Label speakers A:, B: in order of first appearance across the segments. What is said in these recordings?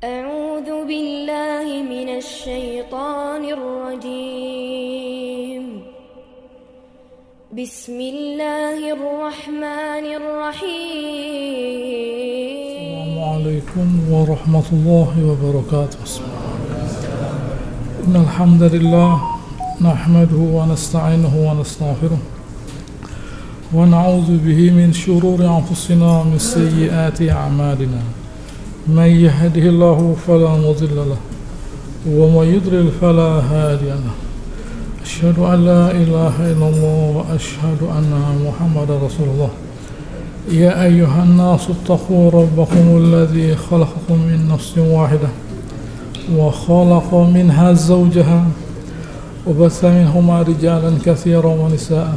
A: أعوذ بالله من الشيطان الرجيم بسم الله الرحمن الرحيم
B: السلام عليكم ورحمة الله وبركاته. إن الحمد لله نحمده ونستعينه ونستغفره ونعوذ به من شرور أنفسنا ومن سيئات أعمالنا. من يهده الله فلا مضل له ومن يضلل فلا هادي له. أشهد أن لا إله إلا الله وأشهد أن محمدا رسول الله. يا أيها الناس اتقوا ربكم الذي خلقكم من نفس واحدة وخلق منها زوجها وبث منهما رجالا كثيرا ونساء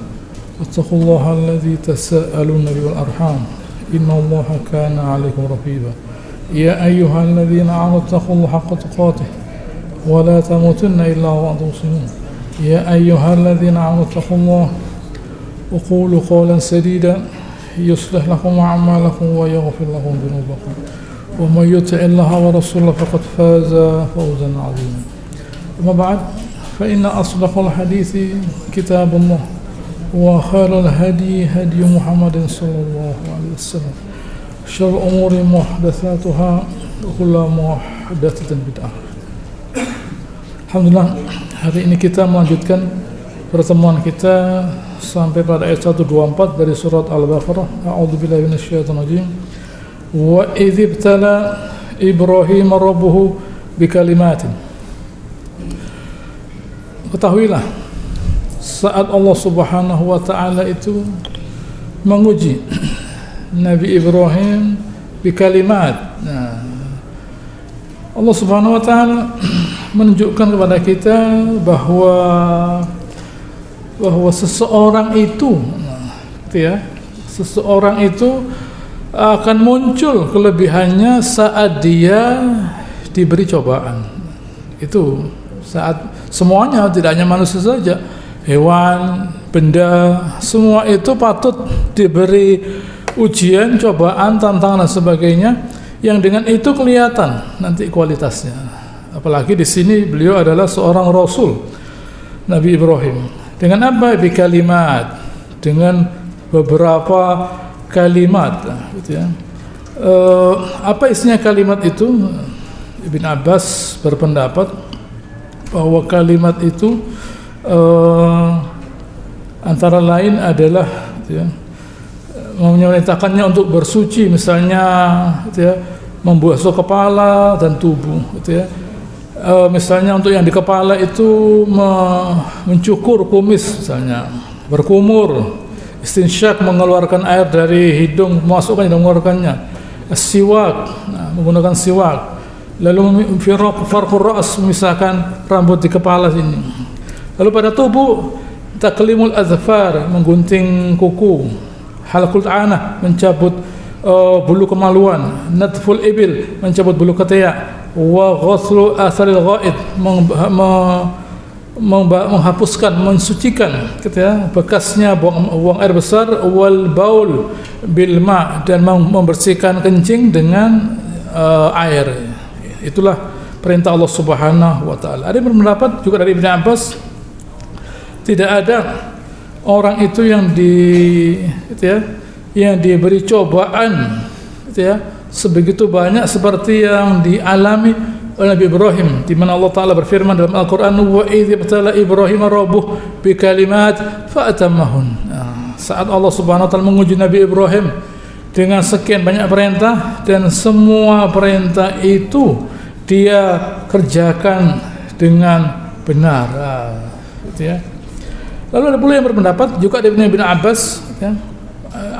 B: واتقوا الله الذي تساءلون به والأرحام إن الله كان عليكم رقيبا. يا أيها الذين آمنوا اتقوا الله حق تقاته ولا تموتن إلا وأنتم مسلمون. يا أيها الذين آمنوا اتقوا الله وقولوا قولا سديدا يصلح لكم أعمالكم ويغفر لكم ذنوبكم ومن يطع الله ورسوله فقد فاز فوزا عظيما. أما بعد فإن أصدق الحديث كتاب الله وخير الهدي هدي محمد صلى الله عليه وسلم. شر الأمور محدثاتها وكل محدثة بدعة. Alhamdulillah, hari ini kita melanjutkan pertemuan kita sampai pada ayat 124 dari surat Al-Baqarah. A'udzubillahi minasyaitonir rajim. Wa idh ibtala Ibrahim rabbuhu bikalimatin. Ketahuilah, saat Allah Subhanahu wa taala itu menguji Nabi Ibrahim bikalimat. Nah, Allah Subhanahu wa taala menunjukkan kepada kita bahwa seseorang itu seseorang itu akan muncul kelebihannya saat dia diberi cobaan. Itu saat semuanya, tidak hanya manusia saja, hewan, benda, semua itu patut diberi ujian, cobaan, tantangan dan sebagainya, yang dengan itu kelihatan nanti kualitasnya. Apalagi di sini beliau adalah seorang rasul, Nabi Ibrahim. Dengan apa? Bikalimat, dengan beberapa kalimat, gitu ya. Apa isinya kalimat itu? Ibn Abbas berpendapat bahwa kalimat itu antara lain adalah, gitu ya, memerintahkannya untuk bersuci, misalnya, gitu ya, membasuh kepala dan tubuh, gitu ya. Misalnya untuk yang di kepala itu mencukur kumis, misalnya berkumur, istinsyak, mengeluarkan air dari hidung, masukkan dan mengeluarkannya, siwak, menggunakan siwak, lalu farqur ra's, memisahkan rambut di kepala sini. Lalu pada tubuh, taklimul azfar, menggunting kuku, halqul anah, mencabut bulu kemaluan, natful ibil, mencabut bulu ketiak, wa ghuslu atharil ghaid, menghapuskan, mensucikan, gitu ya, bekasnya buang air besar, wal baul bil ma, dan membersihkan kencing dengan air. Itulah perintah Allah Subhanahu wa taala. Ada yang berpendapat juga dari Ibn Abbas, tidak ada orang itu yang gitu ya, yang diberi cobaan, gitu ya, sebegitu banyak seperti yang dialami oleh Nabi Ibrahim, di mana Allah Taala berfirman dalam Al-Qur'an, wa idz ibtala Ibrahim rabbuh bikalimat fa'atammahun. Saat Allah Subhanahu wa taala menguji Nabi Ibrahim dengan sekian banyak perintah, dan semua perintah itu dia kerjakan dengan benar, gitu ya. Lalu ada pula yang berpendapat juga dari Ibn Abbas, ya,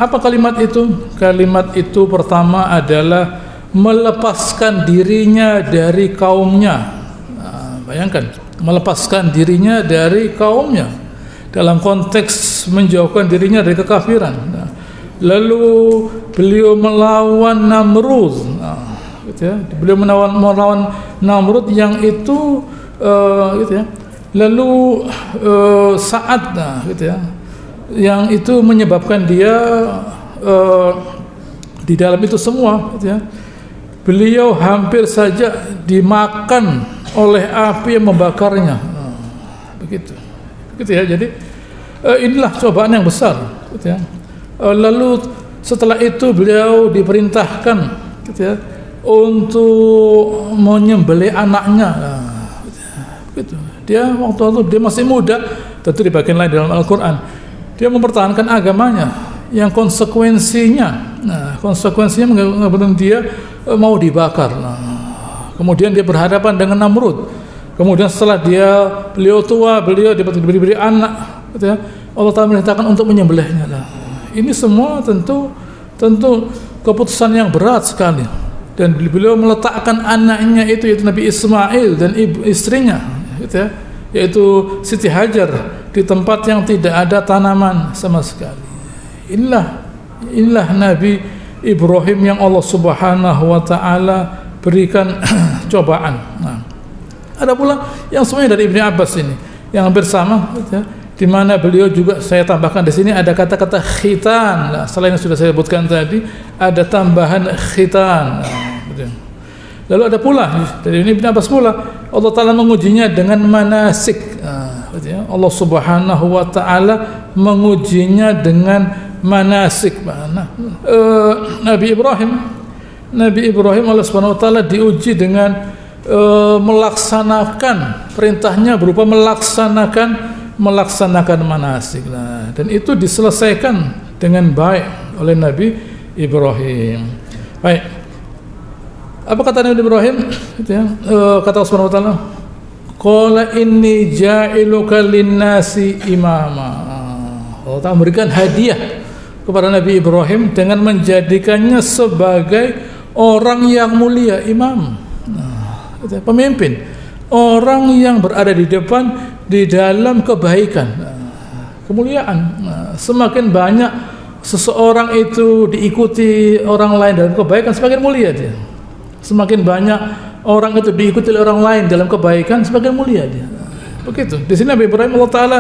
B: apa kalimat itu? Kalimat itu pertama adalah melepaskan dirinya dari kaumnya. Bayangkan, melepaskan dirinya dari kaumnya dalam konteks menjauhkan dirinya dari kekafiran. Lalu beliau melawan Namrud, gitu ya. Beliau melawan Namrud yang itu, gitu ya. Lalu saat, gitu ya, yang itu menyebabkan dia di dalam itu semua, gitu ya, beliau hampir saja dimakan oleh api yang membakarnya. Begitu ya. Jadi inilah cobaan yang besar, gitu ya. Lalu setelah itu beliau diperintahkan, gitu ya, untuk menyembelih anaknya. Gitu. Dia waktu itu dia masih muda, tentu di bagian lain dalam Al-Quran dia mempertahankan agamanya yang konsekuensinya mengakibatkan dia mau dibakar. Kemudian dia berhadapan dengan Namrud. Kemudian setelah beliau tua, beliau diberi anak, gitu ya, Allah Ta'ala merintahkan untuk menyembelihnya. Ini semua tentu keputusan yang berat sekali. Dan beliau meletakkan anaknya itu yaitu Nabi Ismail dan istrinya, gitu ya, yaitu Siti Hajar, di tempat yang tidak ada tanaman sama sekali. Inilah Nabi Ibrahim yang Allah Subhanahu wa Ta'ala berikan cobaan. Ada pula yang semuanya dari Ibnu Abbas ini yang hampir sama, gitu ya, di mana beliau juga, saya tambahkan di sini ada kata-kata khitan. Selain yang sudah saya sebutkan tadi, ada tambahan khitan. Gitu. Lalu ada pula dari Ibnu Abbas pula, Allah Ta'ala mengujinya dengan manasik. Gitu ya. Allah Subhanahu wa Ta'ala mengujinya dengan manasik. Nabi Ibrahim Allah Subhanahu wa Ta'ala diuji dengan melaksanakan perintahnya berupa melaksanakan manasik. Dan itu diselesaikan dengan baik oleh Nabi Ibrahim. Baik. Apa kata Nabi Ibrahim? Gitu ya. Kata Allah Subhanahu wa Ta'ala, qala inni ja'iluka lin-nasi imama. Allah Ta'ala memberikan hadiah kepada Nabi Ibrahim dengan menjadikannya sebagai orang yang mulia, imam. Pemimpin, orang yang berada di depan di dalam kebaikan, kemuliaan. Semakin banyak seseorang itu diikuti orang lain dalam kebaikan, semakin mulia dia. Semakin banyak orang itu diikuti oleh orang lain dalam kebaikan, semakin mulia dia. Begitu. Di sini Nabi Ibrahim Allah Ta'ala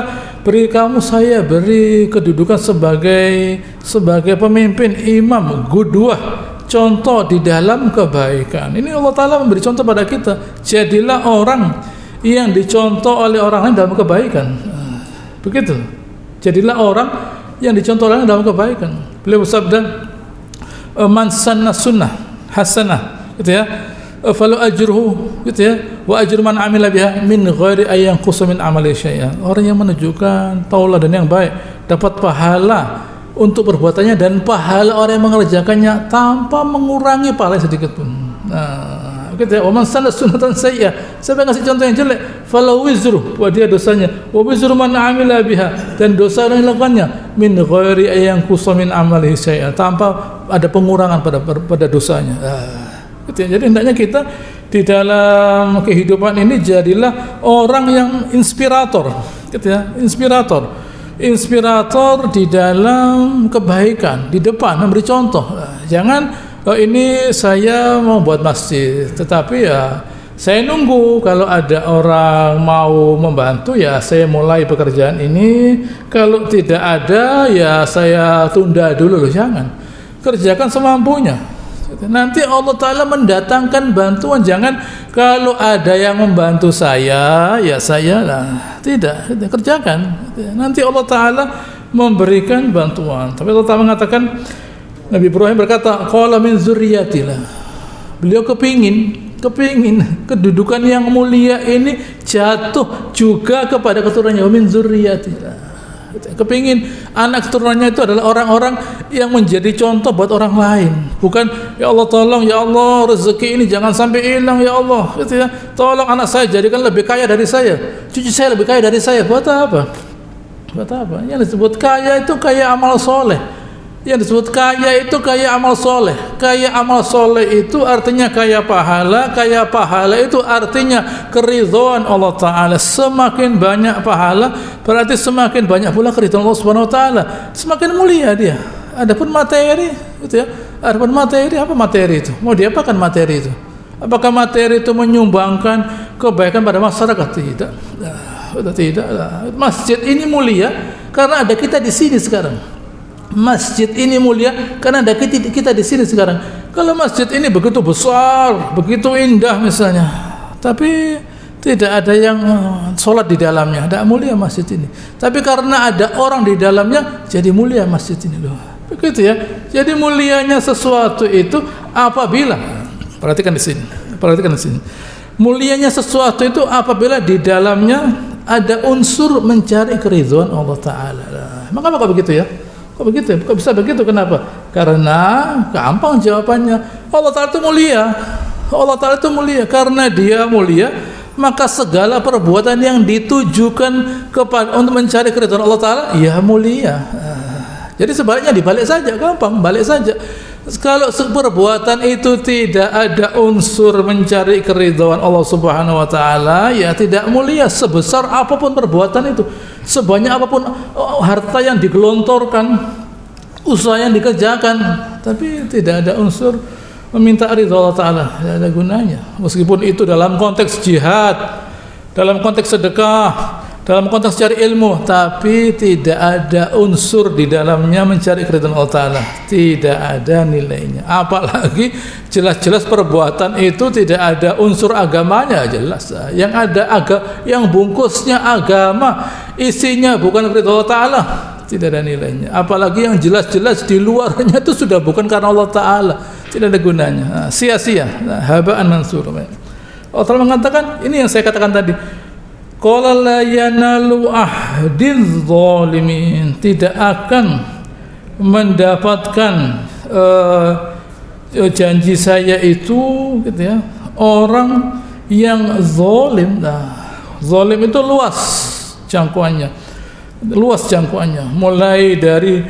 B: saya beri kedudukan sebagai pemimpin, imam, qudwah, contoh di dalam kebaikan. Ini Allah Ta'ala memberi contoh pada kita. Jadilah orang yang dicontoh oleh orang lain dalam kebaikan. Begitu. Jadilah orang yang dicontoh orang lain dalam kebaikan. Beliau bersabda, man sanna sunnah hasanah, gitu ya, falu ajruhu, gitu ya, wa ajru man amila biha min ghairi ay yanqusa min amali syai'a. Orang yang menunjukkan tauladan yang baik dapat pahala untuk perbuatannya dan pahala orang yang mengerjakannya tanpa mengurangi pahala sedikit pun. Nah, gitu ya. Wa man sanna sunnatan sayyi'ah, siapa yang ngasih contoh yang jelek, falau wizru, dia dosanya, wa wizru man amila biha, dan dosa yang dilakukannya min ghairi ay yanqusa min amalihi syai'a, tanpa ada pengurangan pada dosanya. Gitu ya. Jadi hendaknya kita di dalam kehidupan ini jadilah orang yang inspirator, gitu ya, inspirator di dalam kebaikan, di depan memberi contoh. Jangan ini saya mau buat masjid, tetapi ya saya nunggu kalau ada orang mau membantu ya saya mulai pekerjaan ini, kalau tidak ada ya saya tunda dulu. Loh, jangan. Kerjakan semampunya. Nanti Allah Ta'ala mendatangkan bantuan. Jangan kalau ada yang membantu saya, ya saya lah. Tidak, kerjakan. Nanti Allah Ta'ala memberikan bantuan. Tapi Allah Ta'ala mengatakan, Nabi Ibrahim berkata, qala min zurriyatillah. Beliau kepingin kedudukan yang mulia ini jatuh juga kepada keturunannya, min zurriyatillah. Kepingin anak keturunannya itu adalah orang-orang yang menjadi contoh buat orang lain. Bukan, ya Allah tolong, ya Allah rezeki ini jangan sampai hilang, ya Allah, gitu ya. Tolong anak saya jadikan lebih kaya dari saya, cucu saya lebih kaya dari saya. Buat apa? Yang disebut kaya itu kaya amal soleh. Yang disebut kaya itu kaya amal soleh. Kaya amal soleh itu artinya kaya pahala. Kaya pahala itu artinya keridhaan Allah Ta'ala. Semakin banyak pahala berarti semakin banyak pula keridhaan Allah Subhanahu Wa Ta'ala. Semakin mulia dia. Adapun materi, gitu ya. Adapun materi, apa materi itu? Mau diapakan materi itu? Apakah materi itu menyumbangkan kebaikan pada masyarakat? Tidak. Tidak. Masjid ini mulia karena ada kita di sini sekarang. masjid ini mulia karena ada kita di sini sekarang. Kalau masjid ini begitu besar, begitu indah misalnya, tapi tidak ada yang sholat di dalamnya, tidak mulia masjid ini. Tapi karena ada orang di dalamnya, jadi mulia masjid ini loh. Begitu ya. Jadi mulianya sesuatu itu apabila, perhatikan di sini. Mulianya sesuatu itu apabila di dalamnya ada unsur mencari keridhaan Allah Ta'ala. Maka begitu ya? Kok begitu? Kok bisa begitu? Kenapa? Karena gampang jawabannya. Allah Ta'ala itu mulia. Allah Ta'ala itu mulia. Karena Dia mulia, maka segala perbuatan yang ditujukan kepada untuk mencari keridhaan Allah Ta'ala, ya mulia. Jadi sebaliknya dibalik saja, gampang, balik saja. Kalau perbuatan itu tidak ada unsur mencari keridhaan Allah Subhanahu wa Ta'ala, ya tidak mulia. Sebesar apapun perbuatan itu, sebanyak apapun harta yang digelontorkan, usaha yang dikerjakan, tapi tidak ada unsur meminta ridha Allah Ta'ala, tidak ada gunanya. Meskipun itu dalam konteks jihad, dalam konteks sedekah, dalam konteks cari ilmu, tapi tidak ada unsur di dalamnya mencari keridhaan Allah Ta'ala, tidak ada nilainya. Apalagi jelas-jelas perbuatan itu tidak ada unsur agamanya, jelas. Yang ada yang bungkusnya agama, isinya bukan keridhaan Allah Ta'ala, tidak ada nilainya. Apalagi yang jelas-jelas di luarnya itu sudah bukan karena Allah Ta'ala, tidak ada gunanya, sia-sia, haba'an mansur. Allah Ta'ala mengatakan, ini yang saya katakan tadi, qala la yanalu ahdiz zalimin, tidak akan mendapatkan janji saya itu gitu ya, orang yang zalim. Zalim itu luas jangkauannya, mulai dari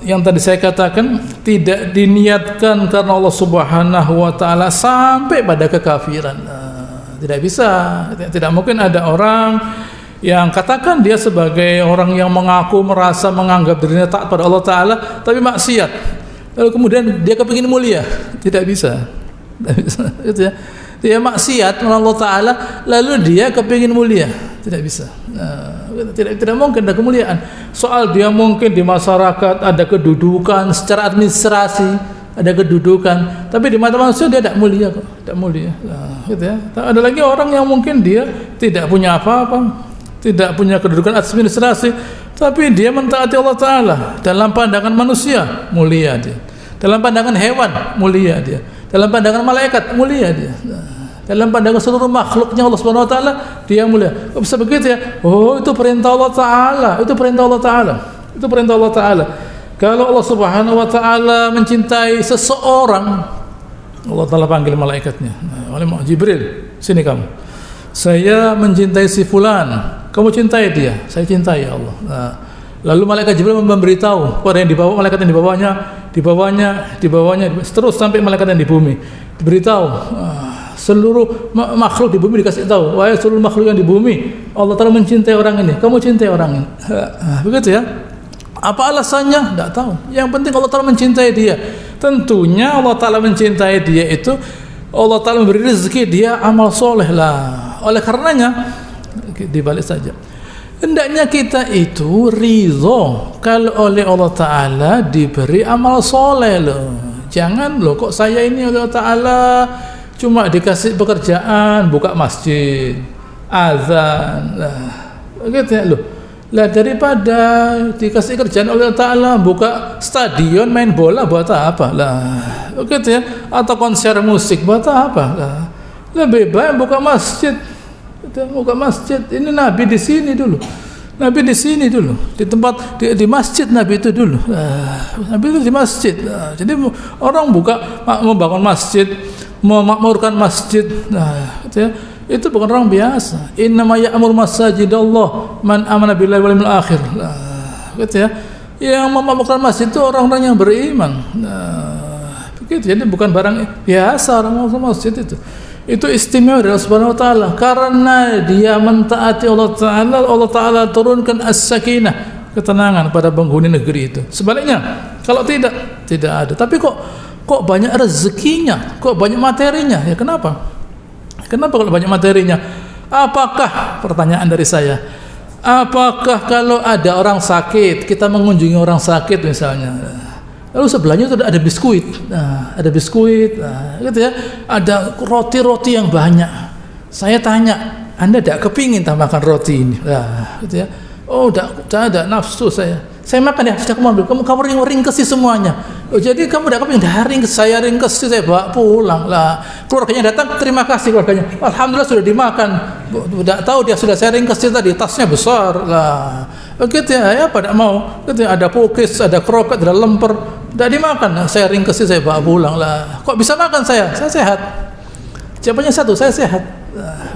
B: yang tadi saya katakan tidak diniatkan karena Allah Subhanahu wa Ta'ala sampai pada kekafiran. Tidak bisa, tidak mungkin ada orang yang katakan dia sebagai orang yang menganggap dirinya taat pada Allah Ta'ala, tapi maksiat, lalu kemudian dia kepingin mulia. Tidak bisa, gitu ya. Dia maksiat kepada Allah Ta'ala, lalu dia kepingin mulia. Tidak bisa. Tidak mungkin ada kemuliaan. Soal dia mungkin di masyarakat ada kedudukan secara administrasi, ada kedudukan, tapi di mata manusia dia tidak mulia kok, tidak mulia. Gitu ya. Ada lagi orang yang mungkin dia tidak punya apa-apa, tidak punya kedudukan administrasi, tapi dia mentaati Allah Ta'ala. Dalam pandangan manusia mulia dia, dalam pandangan hewan mulia dia, dalam pandangan malaikat mulia dia, dalam pandangan seluruh makhluknya Allah Subhanahu wa Ta'ala dia mulia. Kok bisa begitu ya? Oh, itu perintah Allah Ta'ala, itu perintah Allah Ta'ala, itu perintah Allah Ta'ala. Kalau Allah Subhanahu wa Ta'ala mencintai seseorang, Allah Ta'ala panggil malaikatnya, oleh Jibril, sini kamu, saya mencintai si fulan, kamu cintai dia, saya cintai ya Allah. Lalu malaikat Jibril memberitahu kepada yang dibawa, malaikat yang dibawanya, terus sampai malaikat yang di bumi, diberitahu. Seluruh makhluk di bumi dikasih tahu, wahai seluruh makhluk yang di bumi, Allah Ta'ala mencintai orang ini, kamu cintai orang ini. Begitu ya. Apa alasannya? Tidak tahu. Yang penting Allah Ta'ala mencintai dia. Tentunya Allah Ta'ala mencintai dia itu, Allah Ta'ala memberi rezeki dia amal soleh lah. Oleh karenanya, dibalik saja, hendaknya kita itu ridho kalau oleh Allah Ta'ala diberi amal soleh loh. Jangan loh, kok saya ini oleh Allah Ta'ala cuma dikasih pekerjaan, buka masjid, azan, begitu ya loh. Lah daripada dikasih kerjaan oleh Allah Ta'ala buka stadion main bola buat apa lah, begitu ya, atau konser musik buat apa lah. Lebih baik buka masjid, buka masjid. Ini Nabi di sini dulu, Nabi di sini dulu, di tempat di masjid Nabi itu dulu. Nabi itu di masjid. Jadi orang membangun masjid, memakmurkan masjid, gitu ya. Itu bukan orang biasa. Innama ya'mur masajidallah man amana billahi wal yawmil akhir. Gitu ya. Yang memakmurkan masjid itu orang-orang yang beriman. Begitu. Jadi bukan barang biasa orang memakmurkan masjid itu. Itu istimewa dari Allah Subhanahu wa Ta'ala. Karena dia mentaati Allah Ta'ala, Allah Ta'ala turunkan as-sakinah, ketenangan pada penghuni negeri itu. Sebaliknya, kalau tidak ada. Tapi kok banyak rezekinya, kok banyak materinya? Ya kenapa? Kenapa kalau banyak materinya? Apakah, pertanyaan dari saya, apakah kalau ada orang sakit, kita mengunjungi orang sakit misalnya, lalu sebelahnya itu ada biskuit, gitu ya, ada roti-roti yang banyak. Saya tanya, Anda tidak kepingin tambahkan roti ini? Gitu ya. Oh, tidak ada nafsu saya. Saya makan ya, sudah kamu ringkesi semuanya. Oh, jadi kamu tidak kepingin, ringkes, saya ringkes, saya bawa pulang lah. Keluarganya datang, terima kasih keluarganya. Alhamdulillah sudah dimakan. Tidak tahu dia sudah saya ringkes tadi, tasnya besar lah. Begitu ya, pada mau. Gitu ya, ada pukis, ada kroket, ada lemper, tidak dimakan. Saya ringkesi, saya bawa pulang lah. Kok bisa makan saya? Saya sehat. Jawabannya satu, saya sehat.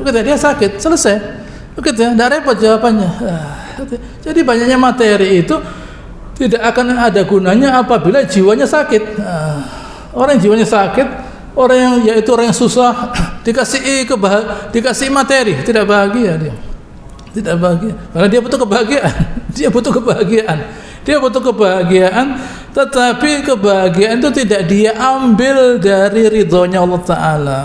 B: Begitu ya, dia sakit, selesai. Begitu ya, tidak repot jawabannya. Jadi banyaknya materi itu tidak akan ada gunanya apabila jiwanya sakit. Orang yang jiwanya sakit, orang yang susah, dikasih materi, tidak bahagia dia. Tidak bahagia. Karena dia butuh kebahagiaan. Dia butuh kebahagiaan, tetapi kebahagiaan itu tidak dia ambil dari ridhonya Allah Ta'ala.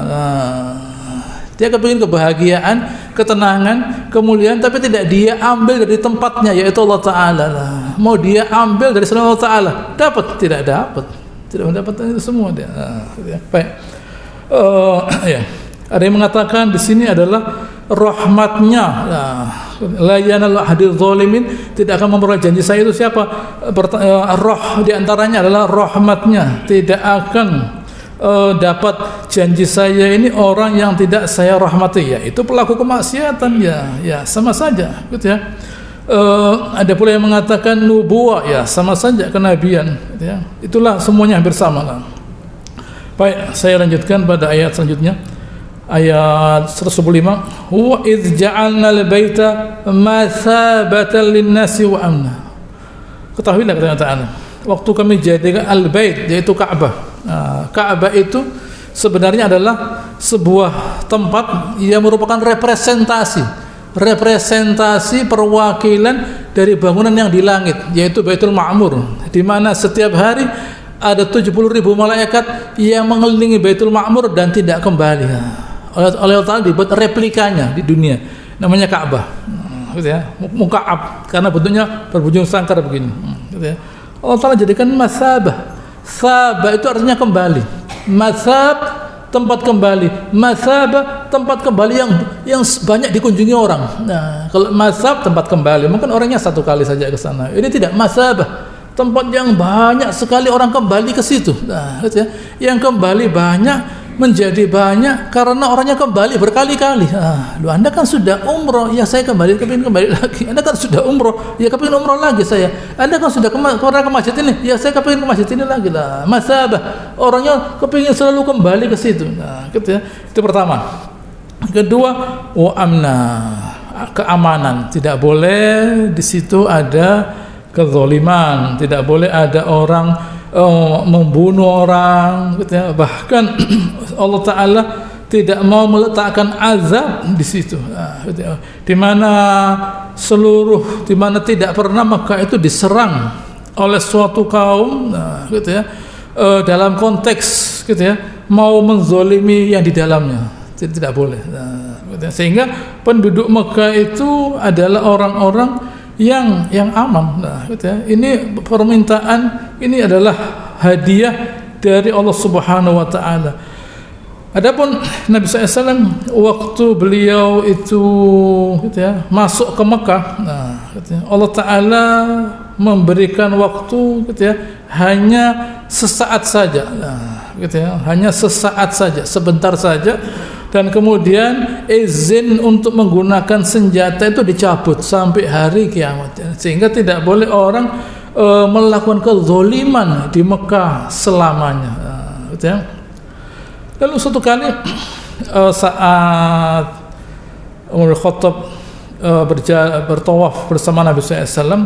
B: Dia kepingin kebahagiaan, ketenangan, kemuliaan, tapi tidak dia ambil dari tempatnya, yaitu Allah Ta'ala. Mau dia ambil dari selain Allah Ta'ala, dapat? Tidak dapat. Tidak mendapatkan itu semua dia. Baik. Ya. Ada yang mengatakan di sini adalah rahmatnya. La yanal ahadil zalimin, tidak akan memperoleh janji saya itu siapa? Roh di antaranya adalah rahmatnya. Tidak akan dapat janji saya ini orang yang tidak saya rahmati, ya itu pelaku kemaksiatan, ya sama saja, gitu ya. Ada pula yang mengatakan nubuwah, ya sama saja kenabian, gitu ya. Itulah semuanya hampir sama lah. Baik, saya lanjutkan pada ayat selanjutnya, ayat 115. Wa idz ja'alna al-baita mathabatan lin-nasi wa amna. Ketahuilah kata Allah, waktu kami jadikan al-bait, yaitu Ka'bah. Ka'bah itu sebenarnya adalah sebuah tempat yang merupakan representasi perwakilan dari bangunan yang di langit, yaitu Baitul Ma'mur, di mana setiap hari ada 70.000 malaikat yang mengelilingi Baitul Ma'mur dan tidak kembali. Oleh Allah Ta'ala dibuat replikanya di dunia, namanya Ka'bah, gitu ya, muka'ab, karena bentuknya berbujung sangkar begini, gitu ya. Allah Ta'ala jadikan masabah. Sabah itu artinya kembali. Masab, tempat kembali. Masabah, tempat kembali yang banyak dikunjungi orang. Nah, kalau masab, tempat kembali, mungkin orangnya satu kali saja ke sana. Ini tidak, masabah, tempat yang banyak sekali orang kembali ke situ. Nah, gitu ya. Yang kembali banyak, menjadi banyak karena orangnya kembali berkali-kali. Lu Anda kan sudah umroh, ya saya kepingin kembali lagi. Anda kan sudah umroh, ya kepingin umroh lagi saya. Anda kan sudah pernah ke masjid ini, ya saya kepingin ke masjid ini lagi lah. Masabah, orangnya kepingin selalu kembali ke situ. Nah, gitu ya. Itu pertama. Kedua, wa amna, keamanan. Tidak boleh di situ ada kezaliman, tidak boleh ada orang membunuh orang, gitu ya. Bahkan Allah Ta'ala tidak mau meletakkan azab di situ, gitu ya. Di mana tidak pernah Mekah itu diserang oleh suatu kaum, gitu ya, dalam konteks, gitu ya, mau menzolimi yang di dalamnya, tidak boleh, gitu ya. Sehingga penduduk Mekah itu adalah orang-orang yang aman. Nah, gitu ya. Ini permintaan, ini adalah hadiah dari Allah Subhanahu wa taala. Adapun Nabi SAW waktu beliau itu, gitu ya, masuk ke Mekah, nah, gitu ya, Allah Taala memberikan waktu, gitu ya, hanya sesaat saja, nah, gitu ya, hanya sesaat saja, sebentar saja. Dan kemudian izin untuk menggunakan senjata itu dicabut sampai hari kiamat, sehingga tidak boleh orang melakukan kezaliman di Mekah selamanya, gitu ya. Lalu suatu kali saat Umar bin Khattab bertawaf bersama Nabi SAW,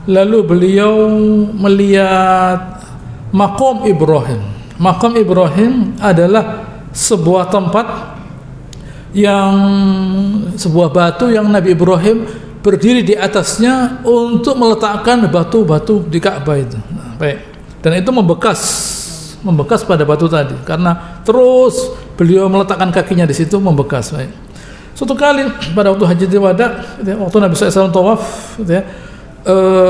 B: lalu beliau melihat Maqam Ibrahim. Maqam Ibrahim adalah sebuah tempat sebuah batu yang Nabi Ibrahim berdiri di atasnya untuk meletakkan batu-batu di Ka'bah itu. Nah, baik. Dan itu membekas pada batu tadi, karena terus beliau meletakkan kakinya di situ, membekas. Baik. Suatu kali pada waktu Hajjatul Wada, gitu ya, waktu Nabi SAW tawaf, gitu ya,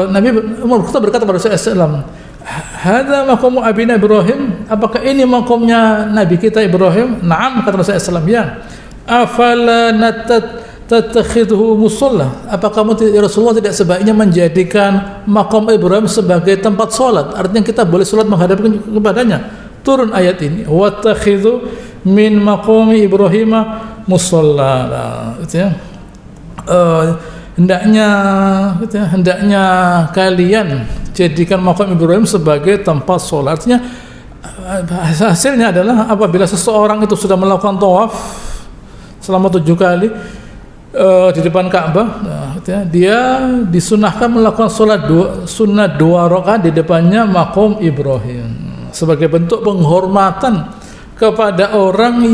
B: Nabi Umar berkata pada SAW, "Hadza maqamu abina Ibrahim." Apakah ini makamnya Nabi kita Ibrahim? Naam, kata Rasulullah SAW. Ya. Afala tattakhidhu musalla. Apa kamu Rasulullah tidak sebaiknya menjadikan makam Ibrahim sebagai tempat salat? Artinya kita boleh salat menghadap kepadanya. Turun ayat ini, wattakhidhu min maqami Ibrahim musalla. Itu ya. Hendaknya kalian jadikan makam Ibrahim sebagai tempat salat. Artinya hasilnya adalah apabila seseorang itu sudah melakukan tawaf selama 7 kali di depan Ka'bah, dia disunahkan melakukan sunat 2 rakaat di depannya maqam Ibrahim sebagai bentuk penghormatan kepada orang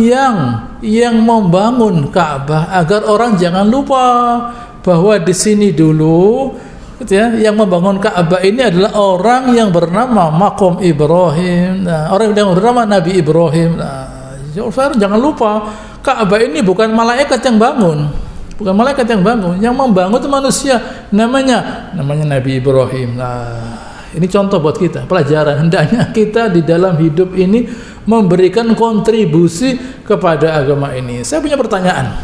B: yang membangun Ka'bah, agar orang jangan lupa bahwa di sini dulu, yang membangun Ka'bah ini adalah orang yang bernama maqam Ibrahim, orang yang bernama Nabi Ibrahim. Jangan lupa, Ka'bah ini bukan malaikat yang bangun. Bukan malaikat yang bangun, yang membangun itu manusia, namanya Nabi Ibrahim. Ini contoh buat kita, pelajaran. Hendaknya kita di dalam hidup ini memberikan kontribusi kepada agama ini. Saya punya pertanyaan.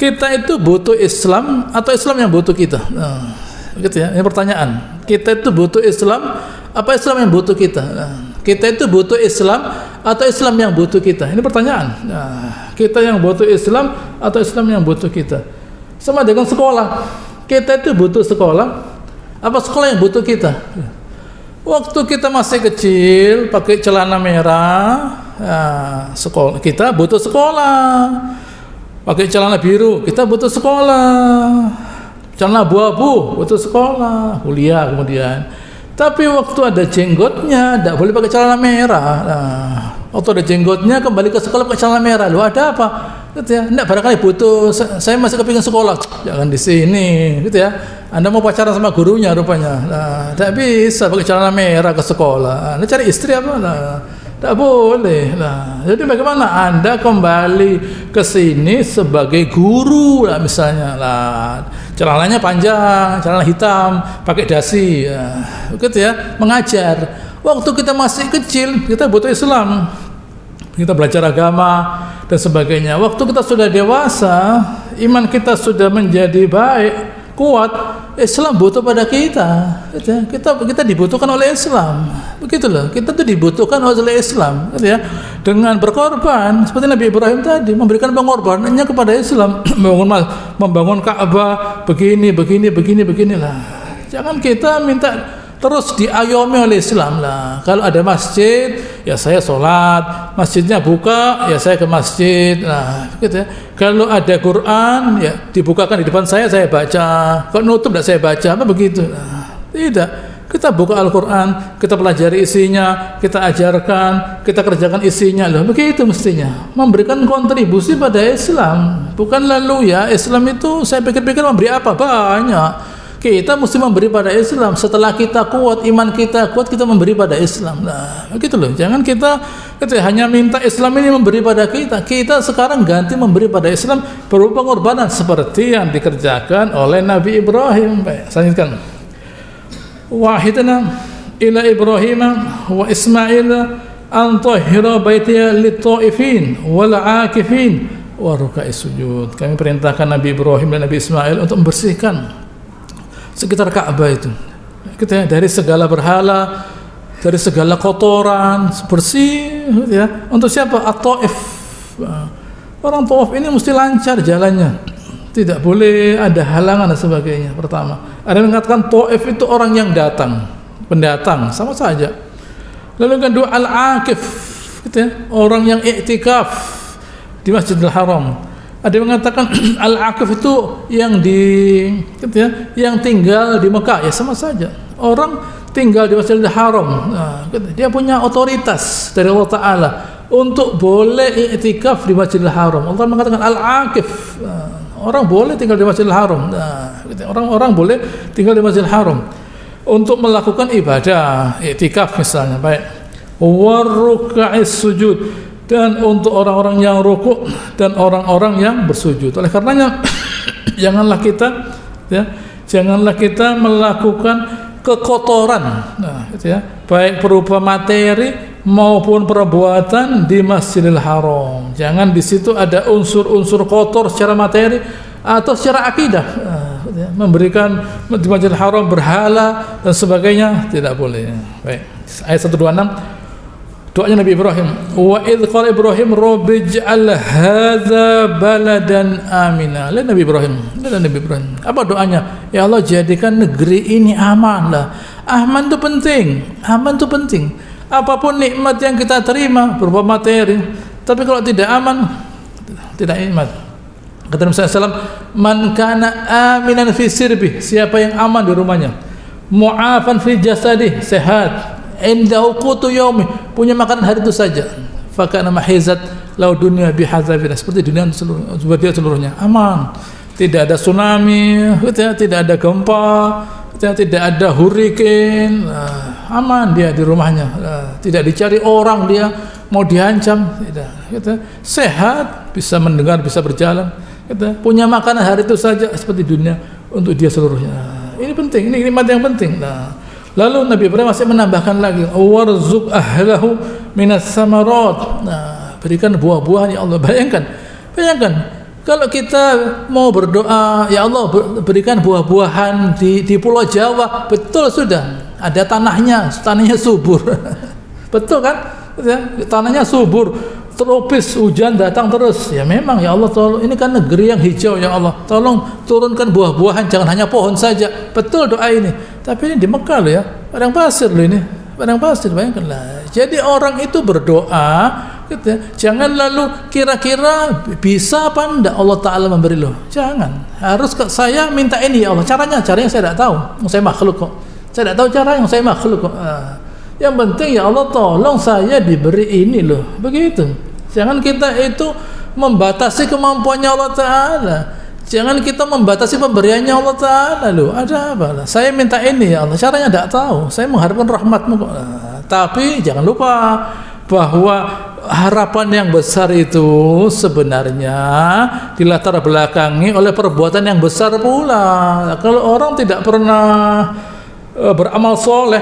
B: Kita itu butuh Islam atau Islam yang butuh kita? Gitu ya, ini pertanyaan. Kita itu butuh Islam apa Islam yang butuh kita? Kita itu butuh Islam atau Islam yang butuh kita? Ini pertanyaan. Kita yang butuh Islam atau Islam yang butuh kita? Sama dengan sekolah. Kita itu butuh sekolah apa sekolah yang butuh kita? Waktu kita masih kecil pakai celana merah, sekolah kita butuh sekolah. Pakai celana biru kita butuh sekolah. Celana abu-abu butuh sekolah, kuliah kemudian. Tapi waktu ada jenggotnya, tidak boleh pakai celana merah. Waktu ada jenggotnya kembali ke sekolah pakai celana merah. Lu ada apa? Gitu ya. Tidak, barangkali butuh. Saya masih kepingin sekolah. Jangan di sini, gitu ya. Anda mau pacaran sama gurunya rupanya. Tidak bisa pakai celana merah ke sekolah. Anda cari istri apa? Tidak boleh. Jadi bagaimana Anda kembali ke sini sebagai guru lah misalnya celananya panjang, celana hitam, pakai dasi, gitu ya, mengajar. Waktu kita masih kecil kita butuh Islam, kita belajar agama dan sebagainya. Waktu kita sudah dewasa, iman kita sudah menjadi baik, kuat, Islam butuh pada kita. Kita dibutuhkan oleh Islam. Begitulah, kita tuh dibutuhkan oleh Islam, gitu ya. Dengan berkorban seperti Nabi Ibrahim tadi, memberikan pengorbanannya kepada Islam, membangun Ka'bah beginilah. Jangan kita minta terus diayomi oleh Islam lah. Kalau ada masjid, ya saya sholat, masjidnya buka, ya saya ke masjid. Gitu ya. Kalau ada Quran, ya dibukakan di depan saya baca. Kalau nutup tidak saya baca, apa begitu? Tidak. Kita buka Al-Quran, kita pelajari isinya, kita ajarkan, kita kerjakan isinya. Loh, begitu mestinya. Memberikan kontribusi pada Islam. Bukan lalu ya, Islam itu saya pikir-pikir memberi apa? Banyak. Kita mesti memberi pada Islam. Setelah kita kuat, iman kita kuat, kita memberi pada Islam. Begitu loh. Jangan kita hanya minta Islam ini memberi pada kita. Kita sekarang ganti memberi pada Islam berupa pengorbanan seperti yang dikerjakan oleh Nabi Ibrahim. Baik, saya lanjutkan. Wahidna ila Ibrahim wa Ismail an tahhira baitiya lit-ta'ifin wal 'akifin wa ruka'is sujud. Kami perintahkan Nabi Ibrahim dan Nabi Ismail untuk membersihkan sekitar Ka'bah itu, kita dari segala berhala, dari segala kotoran, bersih, ya. Untuk siapa? At-Ta'if. Orang Ta'if ini mesti lancar jalannya, tidak boleh ada halangan dan sebagainya. Pertama, ada yang mengatakan Ta'if itu orang yang datang, pendatang, sama saja. Lalu yang kedua, Al-Akif, gitu ya, orang yang i'tikaf di Masjidil Haram. Ada yang mengatakan Al-Akif itu gitu ya, yang tinggal di Mekah, ya sama saja. Orang tinggal di Masjidil Haram, dia punya otoritas dari Allah Ta'ala untuk boleh i'tikaf di Masjidil Haram. Allah mengatakan Al-Akif, orang boleh tinggal di Masjidil Haram. Orang boleh tinggal di Masjidil Haram untuk melakukan ibadah, i'tikaf misalnya. Baik. Waruka'is sujud, dan untuk orang-orang yang rukuk dan orang-orang yang bersujud. Oleh karenanya janganlah kita melakukan kekotoran, baik berupa materi maupun perbuatan di Masjidil Haram. Jangan di situ ada unsur-unsur kotor secara materi atau secara akidah. Memberikan di Masjidil Haram berhala dan sebagainya tidak boleh. Baik. Ayat 126. Doanya Nabi Ibrahim, wa idz qala Ibrahim rabbi ij'al hadza baladan amina. Lihat Nabi Ibrahim. Apa doanya? Ya Allah, jadikan negeri ini aman lah. Aman itu penting. Apapun nikmat yang kita terima berupa materi, tapi kalau tidak aman, tidak nikmat. Kata Nabi SAW, man kana aminan fi sirbi, siapa yang aman di rumahnya, mu'afan fi jasadih, sehat, indahu qutu yaumi, punya makanan hari itu saja, fakana mahizat lau dunia bihadzabina, seperti dunia seluruhnya aman, tidak ada tsunami, tidak ada gempa, tidak ada hurricane, aman dia di rumahnya, tidak dicari orang, dia mau diancam, tidak, sehat, bisa mendengar, bisa berjalan, punya makanan hari itu saja, seperti dunia untuk dia seluruhnya. Ini penting, ini nikmat yang penting. Lalu Nabi Ibrahim masih menambahkan lagi, warzuq ahlahu minas samarat. Berikan buah-buahan ya Allah. Bayangkan kalau kita mau berdoa, ya Allah berikan buah-buahan di Pulau Jawa, betul sudah ada tanahnya subur. Betul kan? Tanahnya subur, tropis, hujan datang terus. Ya memang ya Allah, tolong, ini kan negeri yang hijau ya Allah, tolong turunkan buah-buahan, jangan hanya pohon saja. Betul doa ini. Tapi ini di Mekah loh ya, padang pasir loh ini, padang pasir, bayangkanlah. Jadi orang itu berdoa, jangan lalu kira-kira bisa apa enggak Allah Ta'ala memberi loh. Jangan, harus saya minta ini ya Allah. Caranya saya tidak tahu, saya makhluk kok. Saya tidak tahu cara yang saya makhluk kok. Yang penting ya Allah tolong saya diberi ini loh, begitu. Jangan kita itu membatasi kemampuannya Allah Ta'ala. Jangan kita membatasi pemberiannya Allah Ta'ala loh. Ada apa? Saya minta ini ya Allah, caranya tidak tahu. Saya mengharapkan rahmatmu kok. Tapi jangan lupa bahwa harapan yang besar itu sebenarnya dilatar belakangi oleh perbuatan yang besar pula. Kalau orang tidak pernah beramal soleh,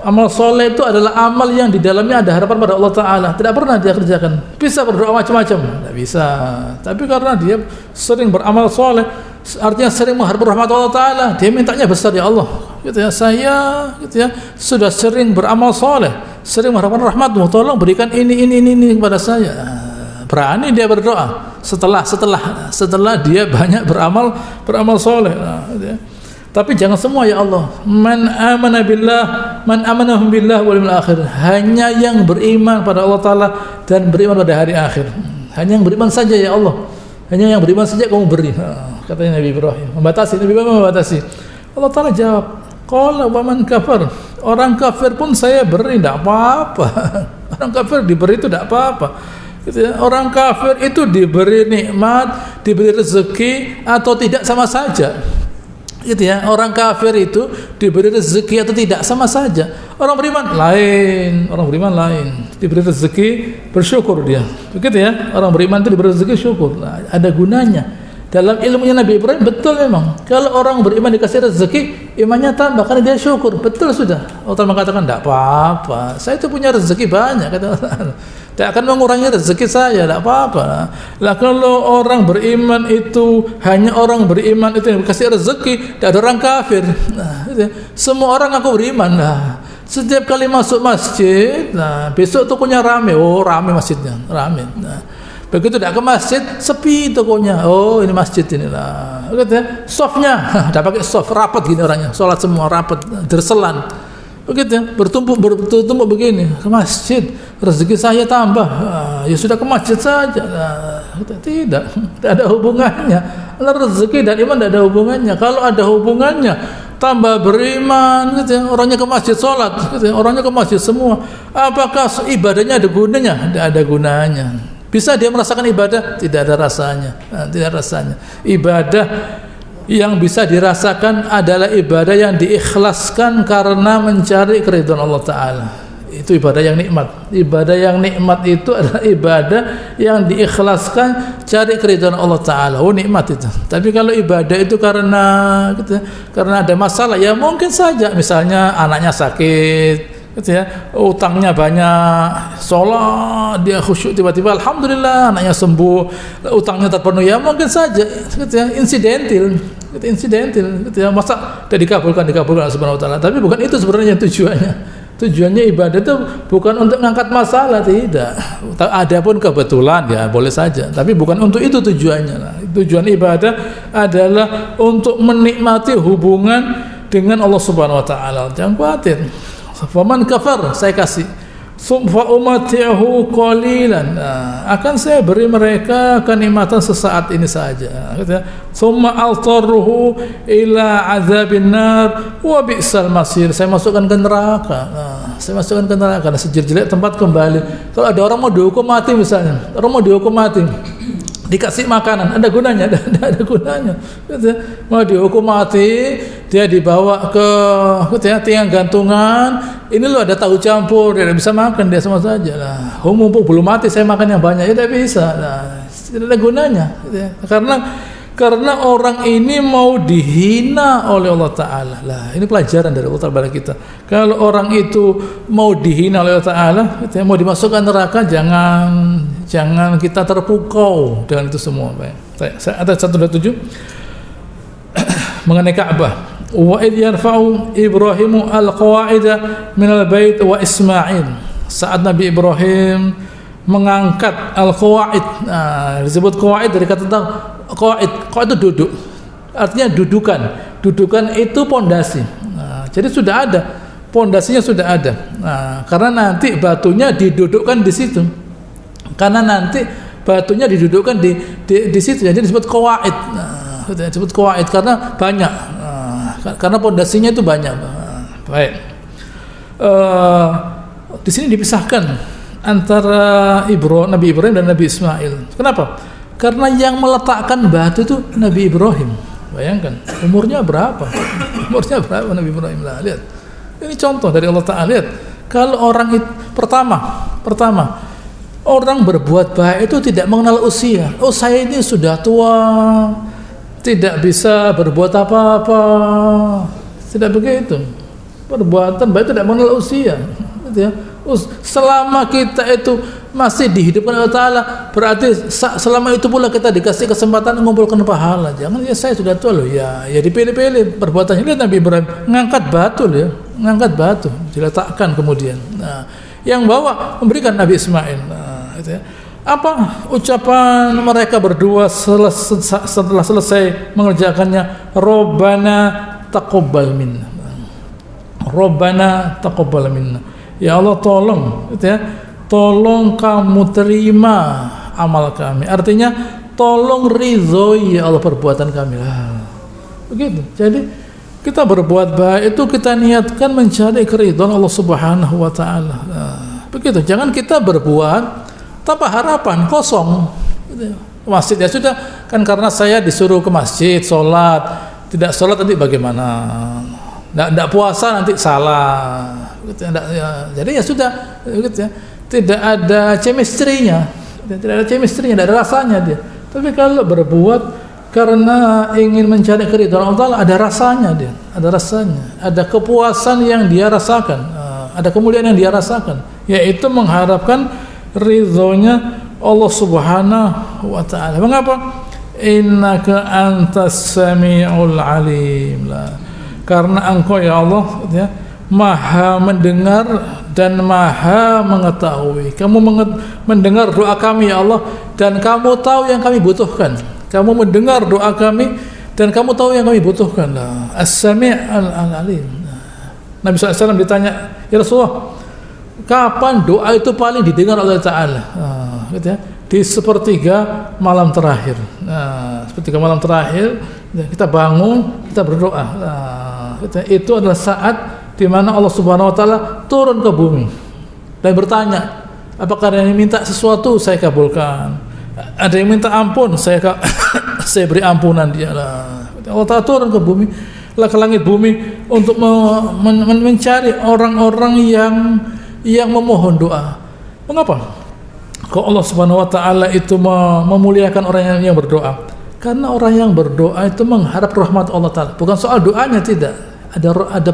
B: amal soleh itu adalah amal yang di dalamnya ada harapan pada Allah Ta'ala. Tidak pernah dia kerjakan. Bisa berdoa macam-macam, tidak bisa. Tapi karena dia sering beramal soleh, artinya sering mengharapkan rahmat Allah Ta'ala, dia mintanya besar ya Allah. Saya sudah sering beramal soleh, sering mengharapkan rahmatmu, tolong berikan ini kepada saya. Berani dia berdoa setelah dia banyak beramal soleh. Tapi jangan semua ya Allah. Man amana billah wal yawmil akhir. Hanya yang beriman pada Allah Ta'ala dan beriman pada hari akhir. Hanya yang beriman saja ya Allah. Hanya yang beriman saja kamu beri. Katanya Nabi Ibrahim. Nabi Ibrahim membatasi. Allah Ta'ala jawab, qala wa man kafar. Orang kafir pun saya beri, tidak apa-apa. Orang kafir diberi itu tidak apa-apa. Orang kafir itu diberi nikmat, diberi rezeki atau tidak sama saja. Orang kafir itu diberi rezeki atau tidak sama saja. Orang beriman lain, diberi rezeki bersyukur dia. Begitu ya, orang beriman itu diberi rezeki syukur. Ada gunanya. Dalam ilmunya Nabi Ibrahim betul memang. Kalau orang beriman dikasih rezeki, imannya tambah karena dia syukur. Betul sudah. Allah mengatakan tidak apa-apa. Saya itu punya rezeki banyak, kata Allah. Tidak akan mengurangi rezeki saya, tidak apa-apa. Lah kalau orang beriman itu hanya orang beriman itu yang dikasih rezeki, tidak ada orang kafir. Semua orang aku beriman. Setiap kali masuk masjid, besok tokonya rame. Oh rame masjidnya, rame. Begitu tidak ke masjid, sepi tokonya. Oh ini masjid inilah. Softnya, tidak pakai soft, rapat gini orangnya. Sholat semua rapat, derselan. Begitu bertumpuk begini ke masjid, rezeki saya tambah. Ya sudah ke masjid saja. Tidak ada hubungannya. Rezeki dan iman tidak ada hubungannya. Kalau ada hubungannya, tambah beriman, orangnya ke masjid sholat, orangnya ke masjid semua. Apakah ibadahnya ada gunanya? Tidak ada gunanya. Bisa dia merasakan ibadah? Tidak ada rasanya. Tidak rasanya. Ibadah yang bisa dirasakan adalah ibadah yang diikhlaskan karena mencari keridhaan Allah Ta'ala. itu ibadah yang nikmat. Ibadah yang nikmat itu adalah ibadah yang diikhlaskan cari keridhaan Allah Ta'ala. Oh, nikmat itu. Tapi kalau ibadah itu karena ada masalah, ya mungkin saja, misalnya anaknya sakit, utangnya banyak, sholat dia khusyuk, tiba-tiba alhamdulillah anaknya sembuh, utangnya terpenuhi, ya mungkin saja, insidental, masa tidak dikabulkan subhanahu wa ta'ala. Tapi bukan itu sebenarnya tujuannya. Tujuannya ibadah itu bukan untuk mengangkat masalah, tidak. Adapun kebetulan ya boleh saja, tapi bukan untuk itu tujuannya. Tujuan ibadah adalah untuk menikmati hubungan dengan Allah Subhanahu wa taala. Jangan khawatir. Faman kafar, saya kasih. Fa umati'hu qalilan. Akan saya beri mereka kenikmatan sesaat ini saja. Summa altarruhu ila azabin nar wa bi'sal masir. Saya masukkan ke neraka. Karena sejelek tempat kembali. Kalau ada orang mau dihukum mati misalnya, dikasih makanan, ada gunanya, ada gunanya. Mau dihukum mati, dia dibawa ke tiang gantungan. Ini lo ada tahu campur, dia tidak bisa makan, dia sama saja lah. Mumpung belum mati, saya makan yang banyak, ya tidak bisa. Nah, tidak ada gunanya. Karena orang ini mau dihina oleh Allah Ta'ala. Lah, ini pelajaran dari Allah Ta'ala kita. Kalau orang itu mau dihina oleh Allah Ta'ala, mau dimasukkan neraka, jangan kita terpukau dengan itu semua. Saya ada 127 mengenai Ka'bah. Wa idh yarfa'u Ibrahimu al-qawa'ida minal bait wa Ismail. Saat Nabi Ibrahim mengangkat al-qawa'id, disebut qawa'id dari kata qawa'id itu duduk, artinya dudukan itu pondasi. Jadi sudah ada pondasinya, sudah ada. Karena nanti batunya didudukkan di situ, di situ, jadi disebut qawa'id. Disebut qawa'id karena banyak, karena pondasinya itu banyak. Baik. Di sini dipisahkan antara Nabi Ibrahim dan Nabi Ismail. Kenapa? Karena yang meletakkan batu itu Nabi Ibrahim. Bayangkan, umurnya berapa Nabi Ibrahim lah. Lihat, ini contoh dari Allah Ta'ala. Lihat, kalau orang itu pertama orang berbuat baik itu tidak mengenal usia. Oh, saya ini sudah tua, tidak bisa berbuat apa-apa. Tidak begitu. Perbuatan baik tidak mengenal usia. Selama kita itu masih dihidupkan oleh Allah Ta'ala, berarti selama itu pula kita dikasih kesempatan mengumpulkan pahala. Jangan ya saya sudah tua loh, ya dipilih-pilih perbuatannya. Lihat Nabi Ibrahim ngangkat batu, diletakkan kemudian. Nah, yang bawa memberikan Nabi Ismail. Apa ucapan mereka berdua setelah selesai mengerjakannya? Rabbana taqabbal minna. Ya Allah, tolong kamu terima amal kami. Artinya tolong ridhoi ya Allah perbuatan kami. Begitu. Jadi kita berbuat baik itu kita niatkan mencari keridhaan Allah Subhanahu wa taala. Begitu. Jangan kita berbuat tanpa harapan, kosong. Masjid ya sudah, kan karena saya disuruh ke masjid sholat, tidak sholat nanti bagaimana? Tidak puasa nanti salah. Jadi ya sudah, gitu ya. Tidak ada chemistry-nya, tidak ada rasanya dia. Tapi kalau berbuat karena ingin mencari keridhaan Allah, ada rasanya dia, ada kepuasan yang dia rasakan, ada kemuliaan yang dia rasakan, yaitu mengharapkan ridhonya Allah Subhanahu wa taala. Mengapa? Innaka antas samiul alim. Karena engkau ya Allah ya, maha mendengar dan maha mengetahui. Kamu mendengar doa kami ya Allah, dan kamu tahu yang kami butuhkan. Kamu mendengar doa kami dan kamu tahu yang kami butuhkan. As-Sami' al-Alim. Nabi SAW ditanya, ya Rasulullah, kapan doa itu paling didengar oleh Allah Ta'ala? Gitu ya, di sepertiga malam terakhir. Sepertiga malam terakhir kita bangun, kita berdoa. Itu adalah saat di mana Allah Subhanahu wa taala turun ke bumi dan bertanya, apakah ada yang minta sesuatu, saya kabulkan. Ada yang minta ampun, saya beri ampunan dia lah. Allah Ta'ala turun ke bumi, ke langit bumi untuk mencari orang-orang yang memohon doa. Mengapa? Kok Allah Subhanahu wa taala itu memuliakan orang yang berdoa? Karena orang yang berdoa itu mengharap rahmat Allah taala. Bukan soal doanya, tidak. Ada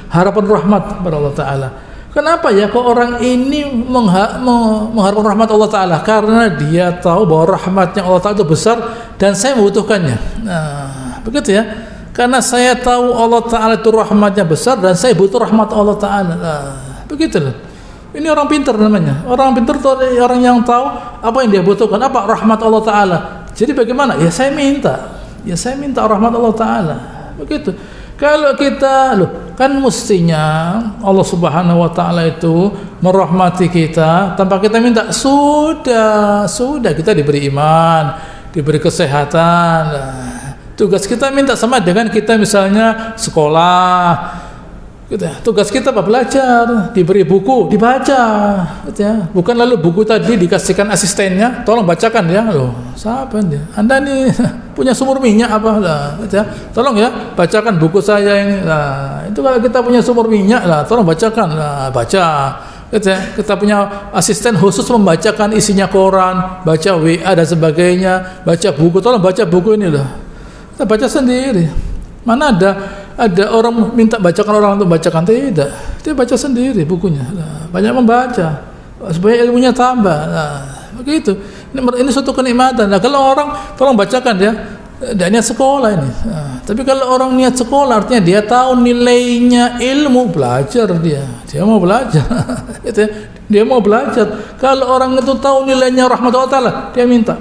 B: harapan rahmat kepada Allah taala. Kenapa ya kok orang ini mengharapkan rahmat Allah taala? Karena dia tahu bahwa rahmatnya Allah taala itu besar dan saya membutuhkannya. Nah, begitu ya. Karena saya tahu Allah taala itu rahmatnya besar dan saya butuh rahmat Allah taala. Nah, begitu loh. Ini orang pintar namanya. Orang pintar itu orang yang tahu apa yang dia butuhkan, apa rahmat Allah taala. Jadi bagaimana? Ya saya minta. Ya saya minta rahmat Allah taala. Begitu. Kalau kita kan mestinya Allah Subhanahu wa taala itu merahmati kita tanpa kita minta. Sudah kita diberi iman, diberi kesehatan. Tugas kita minta sama dengan kita misalnya sekolah. Gitu ya. Tugas kita apa? Belajar, diberi buku, dibaca, gitu ya. Bukan lalu buku tadi dikasihkan asistennya, tolong bacakan ya. Loh, siapa dia? Anda nih punya sumur minyak apa lah, gitu ya. Tolong ya, bacakan buku saya ini. Nah, itu kalau kita punya sumur minyak lah, tolong bacakan lah, baca. Gitu ya. Kita punya asisten khusus membacakan isinya koran, baca WA dan sebagainya, baca buku, tolong baca buku ini loh. Kita baca sendiri. Mana ada orang minta bacakan orang untuk bacakan, tidak, dia baca sendiri bukunya. Nah, banyak membaca supaya ilmunya tambah. Nah, begitu. Ini suatu kenikmatan. Nah, kalau orang tolong bacakan ya, dia niat sekolah ini. Nah, tapi kalau orang niat sekolah artinya dia tahu nilainya ilmu, belajar dia mau belajar. Gitu ya. Dia mau belajar. Kalau orang itu tahu nilainya rahmat Allah taala, dia minta.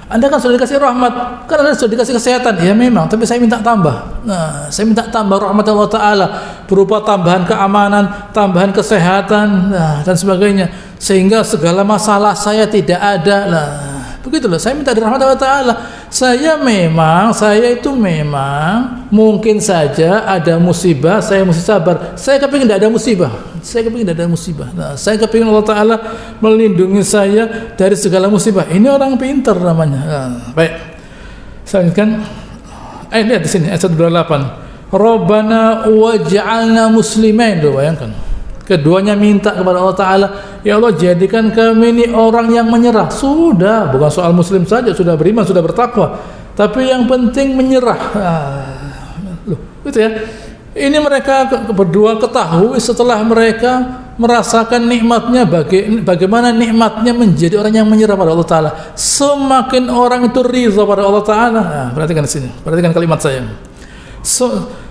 B: Anda kan sudah dikasih rahmat, kan Anda sudah dikasih kesehatan. Ya memang, tapi saya minta tambah. Nah, saya minta tambah rahmat Allah taala berupa tambahan keamanan, tambahan kesehatan, dan sebagainya, sehingga segala masalah saya tidak ada. Nah, begitu loh. Saya minta dari rahmat Allah taala. Saya itu memang mungkin saja ada musibah, saya mesti sabar. Saya kepingin tidak ada musibah. Nah, saya kepingin Allah taala melindungi saya dari segala musibah. Ini orang pintar namanya. Nah, baik. Selanjutkan lihat di sini ayat 128. Rabbana waj'alna muslimain. Bayangkan. Keduanya minta kepada Allah taala, ya Allah jadikan kami ini orang yang menyerah. Sudah, bukan soal muslim saja, sudah beriman, sudah bertakwa, tapi yang penting menyerah. Gitu ya. Ini mereka berdua ketahui setelah mereka merasakan nikmatnya, bagaimana nikmatnya menjadi orang yang menyerah pada Allah taala. Semakin orang itu ridha pada Allah taala. Nah, perhatikan di sini. Perhatikan kalimat saya.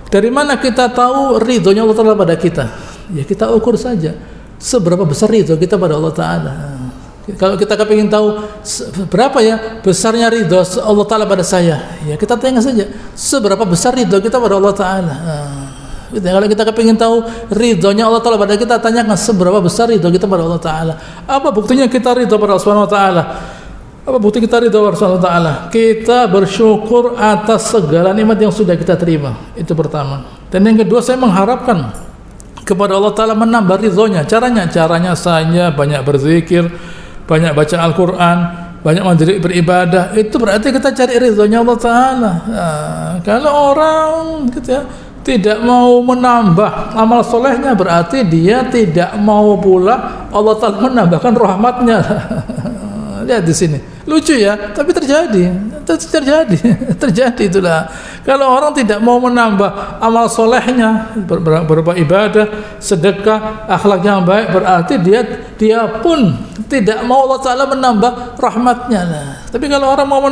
B: Dari mana kita tahu ridhonya Allah taala pada kita? Ya kita ukur saja seberapa besar ridho kita pada Allah taala. Kalau kita kepingin tahu berapa ya besarnya ridho Allah taala pada saya, ya kita tanya saja seberapa besar ridho kita pada Allah taala. Kalau kita kepingin tahu ridhonya Allah taala pada kita, tanyakan seberapa besar ridho kita pada Allah taala. Apa buktinya kita ridho pada Allah Subhanahu wa taala? Apa bukti kita ridho pada Allah Subhanahu wa taala? Kita bersyukur atas segala nikmat yang sudah kita terima. Itu pertama. Dan yang kedua, saya mengharapkan kepada Allah taala menambah ridhonya. Caranya saya banyak berzikir, banyak baca Al-Qur'an, banyak beribadah. Itu berarti kita cari ridhonya Allah taala. Nah, kalau orang gitu ya, tidak mau menambah amal solehnya, berarti dia tidak mau pula Allah taala menambahkan rahmatnya. Lihat di sini, lucu ya, tapi terjadi itulah. Kalau orang tidak mau menambah amal solehnya berupa ibadah, sedekah, akhlak yang baik, berarti dia pun tidak mau Allah taala menambah rahmatnya. Nah, tapi kalau orang mau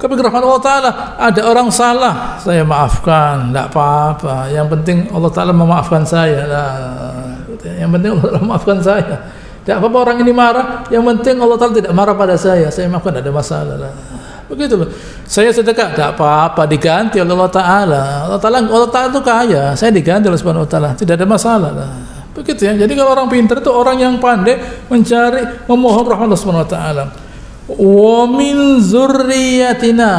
B: kepingin rahmat Allah taala, ada orang salah, saya maafkan, tidak apa-apa. Yang penting Allah taala memaafkan saya. Nah, yang penting Allah taala memaafkan saya. Tidak apa-apa orang ini marah, yang penting Allah taala tidak marah pada saya maafkan, tidak ada masalah. Begitu loh. Saya sedekah, tidak apa-apa, diganti oleh Allah taala. Allah taala itu kaya, saya diganti oleh Subhanahu wa taala, tidak ada masalah. Begitu ya. Jadi kalau orang pintar itu orang yang pandai mencari, memohon rahmat Allah Subhanahu wa taala. Wa min zurriyatina.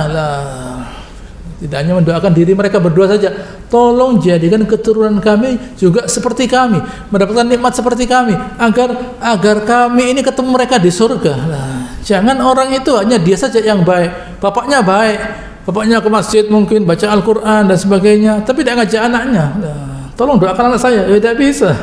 B: Tidak hanya mendoakan diri mereka berdua saja, tolong jadikan keturunan kami juga seperti kami, mendapatkan nikmat seperti kami, agar kami ini ketemu mereka di surga. Nah, jangan orang itu hanya dia saja yang baik, bapaknya ke masjid mungkin baca Al-Quran dan sebagainya, tapi tidak ngajak anaknya. Nah, tolong doakan anak saya, ya tidak bisa.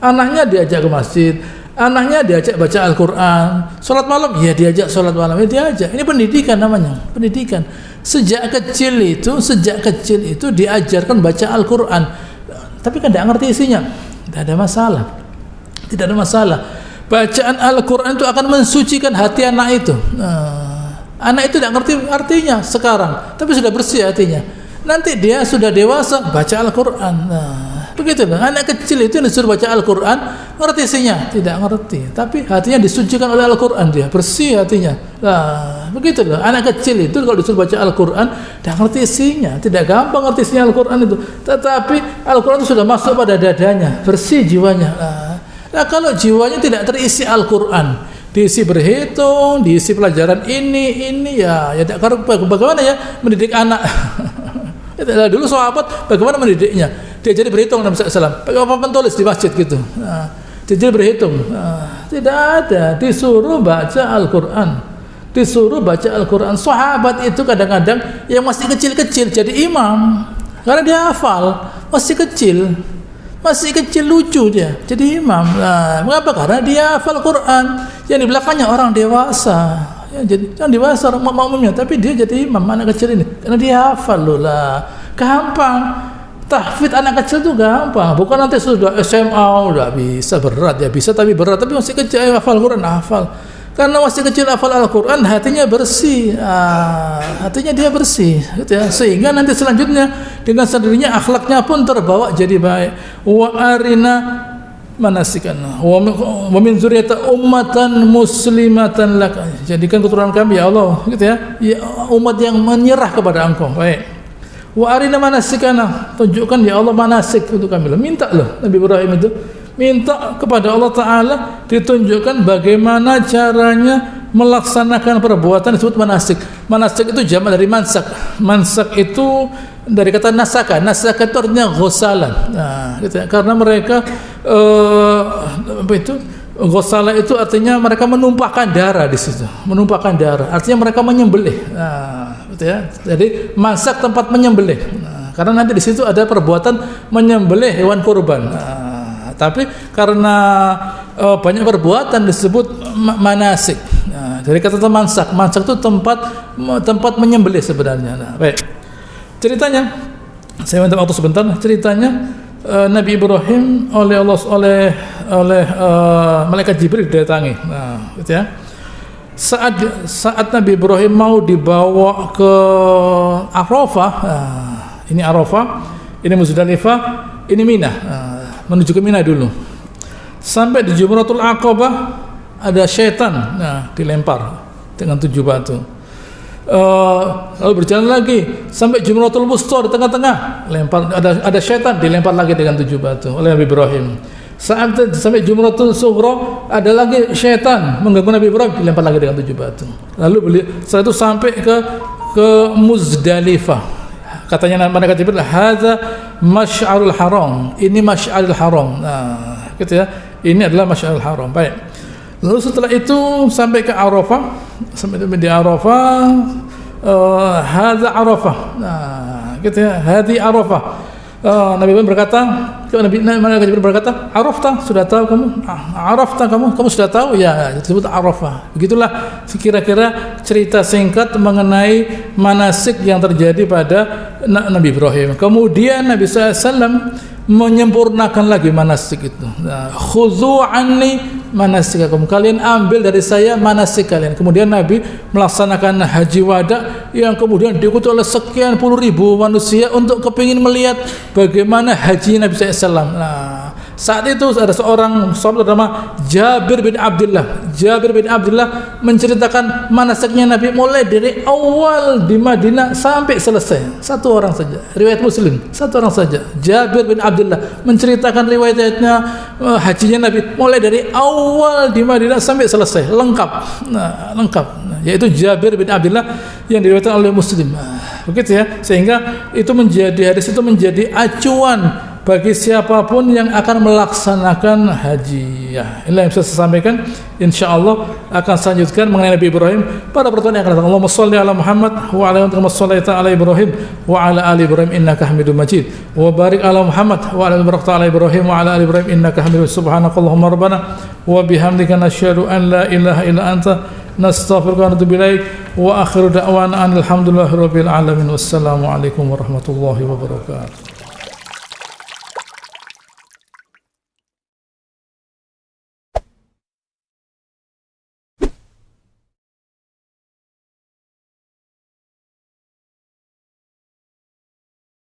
B: Anaknya diajak ke masjid, anaknya diajak baca Al-Quran, sholat malam, ya diajak sholat malam, ya diajak. Ini pendidikan namanya, pendidikan. Sejak kecil itu diajarkan baca Al-Quran, tapi kan tidak ngerti isinya, tidak ada masalah. Bacaan Al-Quran itu akan mensucikan hati anak itu. Anak itu tidak ngerti artinya sekarang, tapi sudah bersih hatinya. Nanti dia sudah dewasa baca Al-Quran. Begitu loh. Anak kecil itu disuruh baca Al-Quran, ngerti isinya? Tidak ngerti, tapi hatinya disucikan oleh Al-Quran, dia bersih hatinya. Begitu loh. Anak kecil itu kalau disuruh baca Al-Quran, tidak ngerti isinya, tidak gampang ngerti isinya Al-Quran itu. Tetapi Al-Quran itu sudah masuk pada dadanya, bersih jiwanya. Nah, kalau jiwanya tidak terisi Al-Quran, diisi berhitung, diisi pelajaran ini ya bagaimana ya mendidik anak? Dulu sahabat bagaimana mendidiknya? Dia jadi berhitung Nabi SAW, pakai papan tulis di masjid gitu. Dia jadi berhitung. Tidak ada, disuruh baca Al-Quran. Sahabat itu kadang-kadang yang masih kecil-kecil jadi imam, karena dia hafal, masih kecil lucu dia jadi imam. Mengapa? Karena dia hafal Quran. Yang di belakangnya orang dewasa, jadi yang dewasa orang makmumnya, tapi dia jadi imam anak kecil ini karena dia hafal loh lah. Gampang tahfidz anak kecil tuh gampang, bukan nanti sudah SMA udah bisa berat ya, bisa tapi berat, tapi masih kecil hafal Quran, hafal. Karena masih kecil hafal Al-Quran, hatinya bersih, hatinya dia bersih gitu ya. Sehingga nanti selanjutnya dengan sendirinya akhlaknya pun terbawa jadi baik. Wa arina manasikana wa min dzurriyyati ummatan muslimatan lak, jadikan keturunan kami ya Allah gitu ya, umat yang menyerah kepada Engkau. Baik. Wa arina manasikana, tunjukkan ya Allah manasik untuk kami. Minta loh Nabi Ibrahim itu minta kepada Allah Ta'ala ditunjukkan bagaimana caranya melaksanakan perbuatan disebut manasik. Manasik itu jamak dari mansak. Mansak itu dari kata nasaka. Nasaka itu artinya ghusalan. Gitu ya. Karena mereka ghusala itu artinya mereka menumpahkan darah di situ. Menumpahkan darah. Artinya mereka menyembelih. Gitu ya. Jadi mansak tempat menyembelih. Karena nanti di situ ada perbuatan menyembelih hewan kurban. Tapi karena banyak perbuatan disebut manasik. Dari kata mansak itu tempat menyembelih sebenarnya. Baik. Ceritanya, saya minta waktu sebentar. Ceritanya Nabi Ibrahim oleh malaikat Jibril didatangi. Gitu ya. Saat Nabi Ibrahim mau dibawa ke Arafah, ini Arafah, ini Muzdalifah, ini Mina. Menuju ke Mina dulu. Sampai di Jumratul Aqabah ada syaitan, dilempar dengan 7 batu. Lalu berjalan lagi sampai Jumratul Wusta di tengah-tengah, lempar ada syaitan dilempar lagi dengan 7 batu oleh Nabi Ibrahim. Saat sampai Jumratul Sughra ada lagi syaitan mengganggu Nabi Ibrahim, dilempar lagi dengan 7 batu. Lalu setelah itu sampai ke Muzdalifah. Katanya malaikat Jibril, hadza masy'arul haram. Ini masy'arul haram. Gitu ya. Ini adalah masy'arul haram. Baik. Lalu setelah itu sampai ke Arafah, sampai di Arafah, hadza Arafah. Gitu ya. Hadi Arafah. Nabi Ibrahim berkata, malaikat Jibril berkata, Arafta, sudah tahu kamu? Arafta, kamu sudah tahu? Ya, disebut Arafah. Begitulah kira-kira cerita singkat mengenai manasik yang terjadi pada Nabi Ibrahim. Kemudian Nabi SAW menyempurnakan lagi manasik itu. Khudhu anni manasikakum, kalian ambil dari saya manasik kalian. Kemudian Nabi melaksanakan haji wada yang kemudian diikuti oleh sekian puluh ribu manusia untuk kepingin melihat bagaimana haji Nabi SAW. Saat itu ada seorang sahabat bernama Jabir bin Abdullah. Jabir bin Abdullah menceritakan manasiknya Nabi mulai dari awal di Madinah sampai selesai. Satu orang saja, riwayat Muslim, satu orang saja. Jabir bin Abdullah menceritakan riwayatnya hajinya Nabi mulai dari awal di Madinah sampai selesai, lengkap. Lengkap. Yaitu Jabir bin Abdullah yang diriwayatkan oleh Muslim. Begitu ya. Sehingga itu hadis itu menjadi acuan bagi siapapun yang akan melaksanakan haji. Ya, inilah yang bisa saya sampaikan. Insyaallah akan selanjutkan mengenai Nabi Ibrahim pada pertemuan yang akan datang. Allahumma shalli ala Muhammad wa ala ali Muhammad ala Ibrahim wa ala ali Ibrahim innaka Hamidum Majid. Wa barik ala Muhammad wa ala ali Ibrahim wa ala ali Ibrahim innaka Hamidum Majid. Subhanakallahumma rabbana wa bihamdika nasyhadu an la ilaha illa anta nastaghfiruka wa natubu ilaik. Wa akhiru da'wana alhamdulillahi rabbil alamin. Wassalamu alaikum warahmatullahi wabarakatuh.